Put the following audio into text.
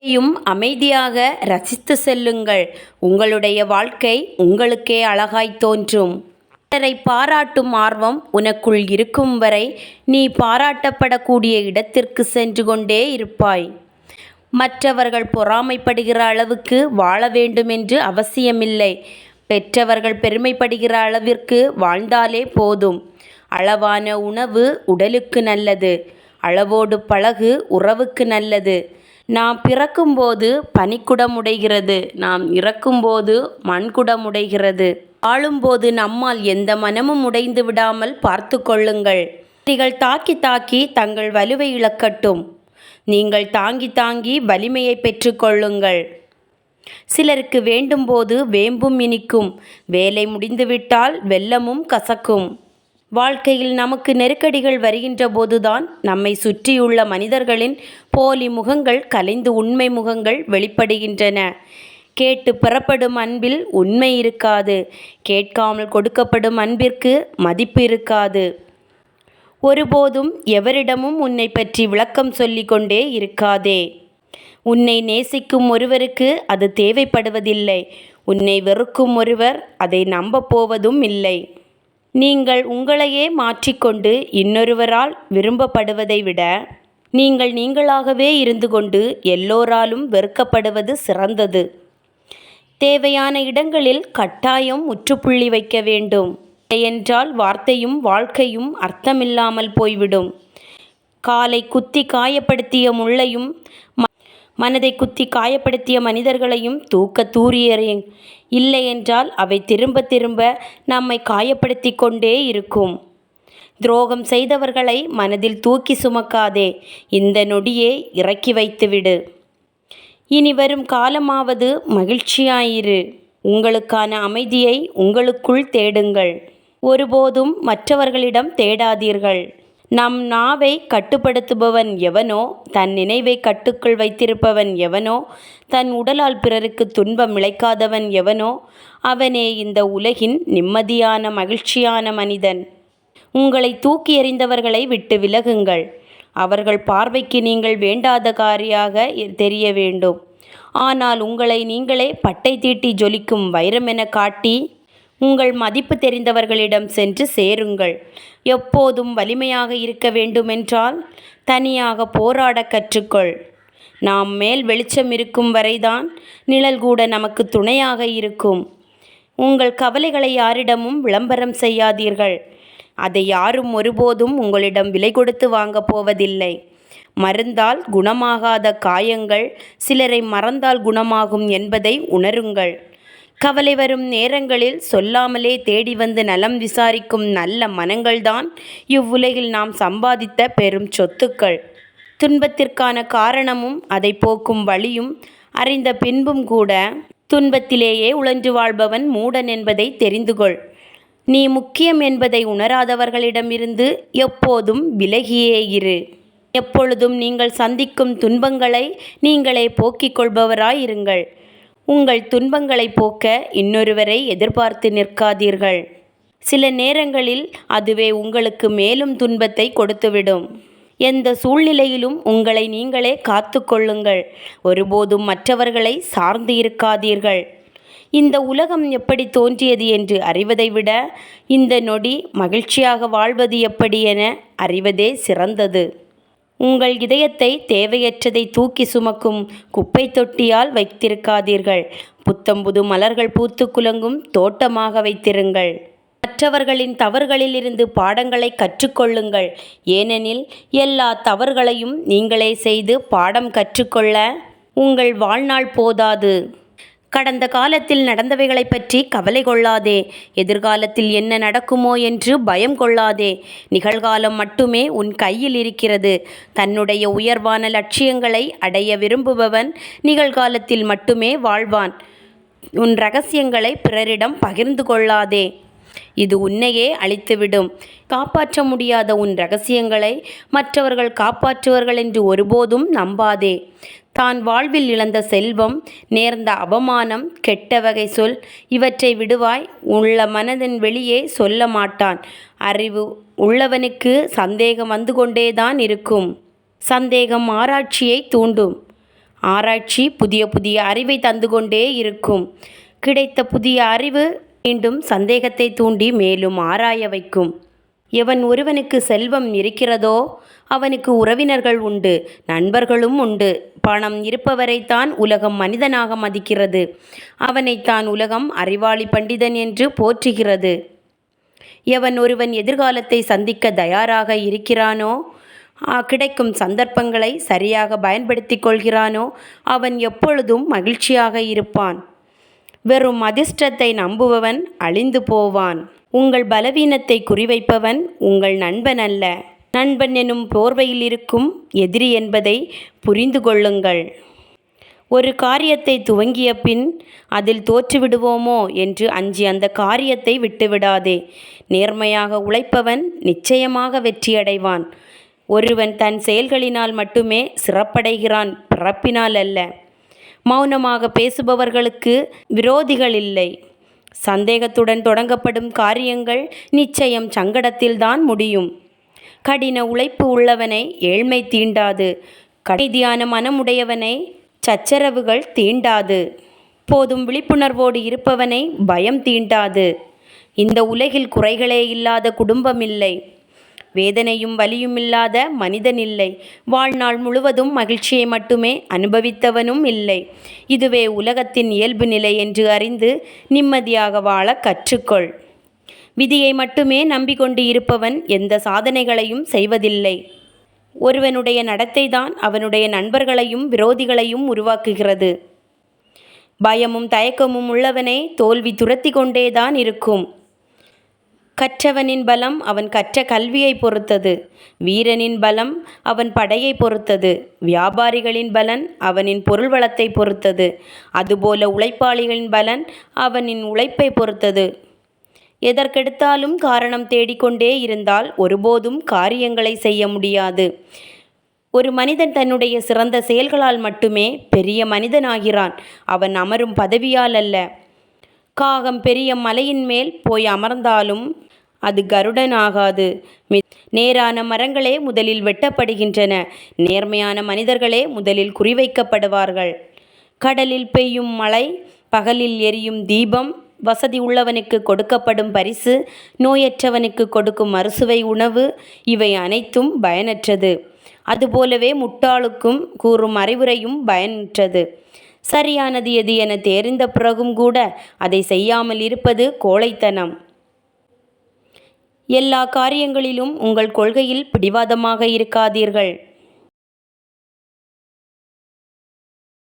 அமைதியாக ரசித்து செல்லுங்கள். உங்களுடைய வாழ்க்கை உங்களுக்கே அழகாய் தோன்றும். பிறரை பாராட்டும் ஆர்வம் உனக்குள் இருக்கும் வரை நீ பாராட்டப்படக்கூடிய இடத்திற்கு சென்று கொண்டே இருப்பாய். மற்றவர்கள் பொறாமைப்படுகிற அளவுக்கு வாழ வேண்டுமென்று அவசியமில்லை. பெற்றவர்கள் பெருமைப்படுகிற அளவிற்கு வாழ்ந்தாலே போதும். அளவான உணவு உடலுக்கு நல்லது. அளவோடு பழகு உறவுக்கு நல்லது. நாம் பிறக்கும்போது பனிக்குடம் உடைகிறது, நாம் இறக்கும்போது மண்குடம் உடைகிறது. வாழும்போது நம்மால் எந்த மனமும் உடைந்து விடாமல் பார்த்து கொள்ளுங்கள். நீங்கள் தாக்கி தாக்கி தங்கள் வலுவை இழக்கட்டும். நீங்கள் தாங்கி தாங்கி வலிமையை பெற்றுக்கொள்ளுங்கள். சிலருக்கு வேண்டும்போது வேம்பும் இனிக்கும், வேலை முடிந்துவிட்டால் வெல்லமும் கசக்கும். வாழ்க்கையில் நமக்கு நெருக்கடிகள் வருகின்ற போதுதான் நம்மை சுற்றியுள்ள மனிதர்களின் போலி முகங்கள் கலைந்து உண்மை முகங்கள் வெளிப்படுகின்றன. கேட்டு பெறப்படும் அன்பில் உண்மை இருக்காது. கேட்காமல் கொடுக்கப்படும் அன்பிற்கு மதிப்பு இருக்காது. ஒருபோதும் எவரிடமும் உன்னை பற்றி விளக்கம் சொல்லிக் கொண்டே இருக்காதே. உன்னை நேசிக்கும் ஒருவருக்கு அது தேவைப்படுவதில்லை. உன்னை வெறுக்கும் ஒருவர் அதை நம்பப் போவதும் இல்லை. நீங்கள் உங்களையே மாற்றிக்கொண்டு இன்னொருவரால் விரும்பப்படுவதை விட நீங்கள் நீங்களாகவே இருந்து கொண்டு எல்லோராலும் வெறுக்கப்படுவது சிறந்தது. தேவையான இடங்களில் கட்டாயம் முற்றுப்புள்ளி வைக்க வேண்டும். இல்லையென்றால் வார்த்தையும் வாழ்க்கையும் அர்த்தமில்லாமல் போய்விடும். காலை குத்தி காயப்படுத்திய முள்ளையும் மனதை குத்தி காயப்படுத்திய மனிதர்களையும் தூக்க தூரியறேன். இல்லையென்றால் அவை திரும்ப திரும்ப நம்மை காயப்படுத்தி கொண்டே இருக்கும். துரோகம் செய்தவர்களை மனதில் தூக்கி சுமக்காதே. இந்த நொடியே இறக்கி வைத்துவிடு. இனி வரும் காலமாவது மகிழ்ச்சியாயிரு. உங்களுக்கான அமைதியை உங்களுக்குள் தேடுங்கள். ஒருபோதும் மற்றவர்களிடம் தேடாதீர்கள். நம் நாவை கட்டுப்படுத்துபவன் எவனோ, தன் நினைவை கட்டுக்குள் வைத்திருப்பவன் எவனோ, தன் உடலால் பிறருக்கு துன்பம் இழைக்காதவன் எவனோ, அவனே இந்த உலகின் நிம்மதியான மகிழ்ச்சியான மனிதன். உங்களை தூக்கி எறிந்தவர்களை விட்டு விலகுங்கள். அவர்கள் பார்வைக்கு நீங்கள் வேண்டாத காரியாக தெரிய வேண்டும். ஆனால் உங்களை நீங்களே பட்டை தீட்டி ஜொலிக்கும் வைரமென காட்டி உங்கள் மதிப்பு தெரிந்தவர்களிடம் சென்று சேருங்கள். எப்போதும் வலிமையாக இருக்க வேண்டுமென்றால் தனியாக போராட கற்றுக்கொள். நாம் மேல் வெளிச்சம் இருக்கும் வரைதான் நிழல் கூட நமக்கு துணையாக இருக்கும். உங்கள் கவலைகளை யாரிடமும் விளம்பரம் செய்யாதீர்கள். அதை யாரும் ஒருபோதும் உங்களிடம் விலை கொடுத்து வாங்கப் போவதில்லை. மருந்தால் குணமாகாத காயங்கள் சிலரை மறந்தால் குணமாகும் என்பதை உணருங்கள். கவலை வரும் நேரங்களில் சொல்லாமலே தேடி வந்து நலம் விசாரிக்கும் நல்ல மனங்கள்தான் இவ்வுலகில் நாம் சம்பாதித்த பெரும் சொத்துக்கள். துன்பத்திற்கான காரணமும் அதை போக்கும் வழியும் அறிந்த பின்பும் கூட துன்பத்திலேயே உழன்று வாழ்பவன் மூடன் என்பதை தெரிந்து கொள். நீ முக்கியம் என்பதை உணராதவர்களிடமிருந்து எப்போதும் விலகியே இரு. எப்பொழுதும் நீங்கள் சந்திக்கும் துன்பங்களை நீங்களே போக்கிக் கொள்பவராயிருங்கள். உங்கள் துன்பங்களை போக்க இன்னொருவரை எதிர்பார்த்து நிற்காதீர்கள். சில நேரங்களில் அதுவே உங்களுக்கு மேலும் துன்பத்தை கொடுத்துவிடும். எந்த சூழ்நிலையிலும் உங்களை நீங்களே காத்து கொள்ளுங்கள். ஒருபோதும் மற்றவர்களை சார்ந்து இருக்காதீர்கள். இந்த உலகம் எப்படி தோன்றியது என்று அறிவதை விட இந்த நொடி மகிழ்ச்சியாக வாழ்வது எப்படி என அறிவதே சிறந்தது. உங்கள் இதயத்தை தேவையற்றதை தூக்கி சுமக்கும் குப்பை தொட்டியால் வைத்திருக்காதீர்கள். புத்தம்புது மலர்கள் பூத்து குலுங்கும் தோட்டமாக வைத்திருங்கள். மற்றவர்களின் தவறுகளிலிருந்து பாடங்களை கற்றுக்கொள்ளுங்கள். ஏனெனில் எல்லா தவறுகளையும் நீங்களே செய்து பாடம் கற்றுக்கொள்ள உங்கள் வாழ்நாள் போதாது. கடந்த காலத்தில் நடந்தவைகளை பற்றி கவலை கொள்ளாதே. எதிர்காலத்தில் என்ன நடக்குமோ என்று பயம் கொள்ளாதே. நிகழ்காலம் மட்டுமே உன் கையில் இருக்கிறது. தன்னுடைய உயர்வான லட்சியங்களை அடைய விரும்புபவன் நிகழ்காலத்தில் மட்டுமே வாழ்வான். உன் இரகசியங்களை பிறரிடம் பகிர்ந்து கொள்ளாதே. இது உன்னையே அழித்துவிடும். காப்பாற்ற முடியாத உன் இரகசியங்களை மற்றவர்கள் காப்பாற்றுவார்கள் என்று ஒருபோதும் நம்பாதே. தான் வாழ்வில் இழந்த செல்வம், நேர்ந்த அவமானம், கெட்ட வகை சொல் இவற்றை விடுவாய். உள்ள மனதின் வெளியே சொல்ல மாட்டான். அறிவு உள்ளவனுக்கு சந்தேகம் வந்து கொண்டேதான் இருக்கும். சந்தேகம் ஆராய்ச்சியை தூண்டும். ஆராய்ச்சி புதிய புதிய அறிவை தந்து கொண்டே இருக்கும். கிடைத்த புதிய அறிவு மீண்டும் சந்தேகத்தை தூண்டி மேலும் ஆராய வைக்கும். எவன் ஒருவனுக்கு செல்வம் இருக்கிறதோ அவனுக்கு உறவினர்கள் உண்டு, நண்பர்களும் உண்டு. பணம் இருப்பவரைத்தான் உலகம் மனிதனாக மதிக்கிறது. அவனைத்தான் உலகம் அறிவாளி பண்டிதன் என்று போற்றுகிறது. எவன் ஒருவன் எதிர்காலத்தை சந்திக்க தயாராக இருக்கிறானோ, கிடைக்கும் சந்தர்ப்பங்களை சரியாக பயன்படுத்தி கொள்கிறானோ, அவன் எப்பொழுதும் மகிழ்ச்சியாக இருப்பான். வெறும் அதிர்ஷ்டத்தை நம்புபவன் அழிந்து போவான். உங்கள் பலவீனத்தை குறிவைப்பவன் உங்கள் நண்பன் அல்ல. நண்பன் எனும் போர்வையில் இருக்கும் எதிரி என்பதை புரிந்து கொள்ளுங்கள். ஒரு காரியத்தை துவங்கிய பின் அதில் தோற்றுவிடுவோமோ என்று அஞ்சி அந்த காரியத்தை விட்டுவிடாதே. நேர்மையாக உழைப்பவன் நிச்சயமாக வெற்றியடைவான். ஒருவன் தன் செயல்களினால் மட்டுமே சிறப்படைகிறான், பிறப்பினால் அல்ல. மௌனமாக பேசுபவர்களுக்கு விரோதிகள் இல்லை. சந்தேகத்துடன் தொடங்கப்படும் காரியங்கள் நிச்சயம் சங்கடத்தில்தான் முடியும். கடின உழைப்பு உள்ளவனை ஏழ்மை தீண்டாது. கடிதியான மனமுடையவனை சச்சரவுகள் தீண்டாது. போதும் விழிப்புணர்வோடு இருப்பவனை பயம் தீண்டாது. இந்த உலகில் குறைகளே இல்லாத குடும்பம் இல்லை, வேதனையும் வலியும் இல்லாத மனிதன் இல்லை, வாழ்நாள் முழுவதும் மகிழ்ச்சியை மட்டுமே அனுபவித்தவனும் இல்லை. இதுவே உலகத்தின் இயல்பு நிலை என்று அறிந்து நிம்மதியாக வாழ கற்றுக்கொள். விதியை மட்டுமே நம்பிக்கொண்டு இருப்பவன் எந்த சாதனைகளையும் செய்வதில்லை. ஒருவனுடைய நடத்தைதான் அவனுடைய நண்பர்களையும் விரோதிகளையும் உருவாக்குகிறது. பயமும் தயக்கமும் உள்ளவனை தோல்வி துரத்தி கொண்டேதான் இருக்கும். கற்றவனின் பலம் அவன் கற்ற கல்வியை பொறுத்தது. வீரனின் பலம் அவன் படையை பொறுத்தது. வியாபாரிகளின் பலன் அவனின் பொருள் வளத்தை பொறுத்தது. அதுபோல உழைப்பாளிகளின் பலன் அவனின் உழைப்பை பொறுத்தது. எதற்கெடுத்தாலும் காரணம் தேடிக்கொண்டே இருந்தால் ஒருபோதும் காரியங்களை செய்ய முடியாது. ஒரு மனிதன் தன்னுடைய சிறந்த செயல்களால் மட்டுமே பெரிய மனிதனாகிறான். அவன் அமரும் பதவியால் அல்ல. காகம் பெரிய மலையின் மேல் போய் அமர்ந்தாலும் அது கருடன் ஆகாது. நேரான மரங்களே முதலில் வெட்டப்படுகின்றன. நேர்மையான மனிதர்களே முதலில் குறிவைக்கப்படுவார்கள். கடலில் பெய்யும் மழை, பகலில் எரியும் தீபம், வசதி உள்ளவனுக்கு கொடுக்கப்படும் பரிசு, நோயற்றவனுக்கு கொடுக்கும் அறுசுவை உணவு, இவை அனைத்தும் பயனற்றது. அதுபோலவே முட்டாளுக்கும் கூறும் அறிவுரையும் பயனற்றது. சரியானது எது என தெரிந்த பிறகும் கூட அதை செய்யாமல் இருப்பது கோழைத்தனம். எல்லா காரியங்களிலும் உங்கள் கொள்கையில் பிடிவாதமாக இருக்காதீர்கள்.